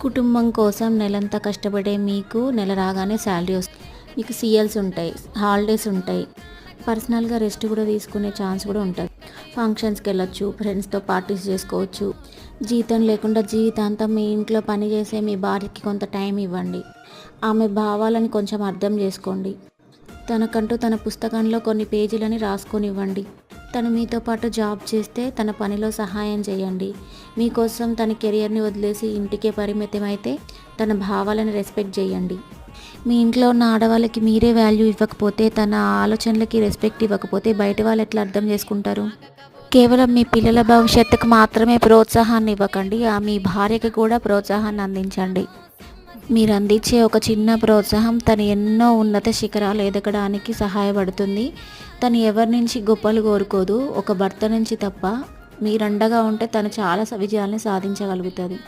కుటుంబం కోసం నెలంతా కష్టపడే మీకు నెల రాగానే శాలరీ వస్తుంది. మీకు సీఎల్స్ ఉంటాయి, హాలిడేస్ ఉంటాయి, పర్సనల్గా రెస్ట్ కూడా తీసుకునే ఛాన్స్ కూడా ఉంటుంది. ఫంక్షన్స్కి వెళ్ళొచ్చు, ఫ్రెండ్స్తో పార్టీస్ చేసుకోవచ్చు. జీతం లేకుండా జీవితాంతం మీ ఇంట్లో పని చేసే మీ భార్యకి కొంత టైం ఇవ్వండి. ఆమె భావాలని కొంచెం అర్థం చేసుకోండి. తనకంటూ తన పుస్తకంలో కొన్ని పేజీలని రాసుకొనివ్వండి. తను మీతో పాటు జాబ్ చేస్తే తన పనిలో సహాయం చేయండి. మీకోసం తన కెరియర్ని వదిలేసి ఇంటికే పరిమితం అయితే తన భావాలను రెస్పెక్ట్ చేయండి. మీ ఇంట్లో ఉన్న ఆడవాళ్ళకి మీరే వాల్యూ ఇవ్వకపోతే, తన ఆలోచనలకి రెస్పెక్ట్ ఇవ్వకపోతే బయట వాళ్ళు ఎట్లా అర్థం చేసుకుంటారు? కేవలం మీ పిల్లల భవిష్యత్తుకు మాత్రమే ప్రోత్సాహాన్ని ఇవ్వకండి, మీ భార్యకి కూడా ప్రోత్సాహాన్ని అందించండి. మీరు అందించే ఒక చిన్న ప్రోత్సాహం తను ఎన్నో ఉన్నత శిఖరాలు ఎదగడానికి సహాయపడుతుంది. తను ఎవరి నుంచి గొప్పలు కోరుకోదు, ఒక భర్త నుంచి తప్ప. మీరండగా ఉంటే తను చాలా విజయాల్ని సాధించగలుగుతుంది.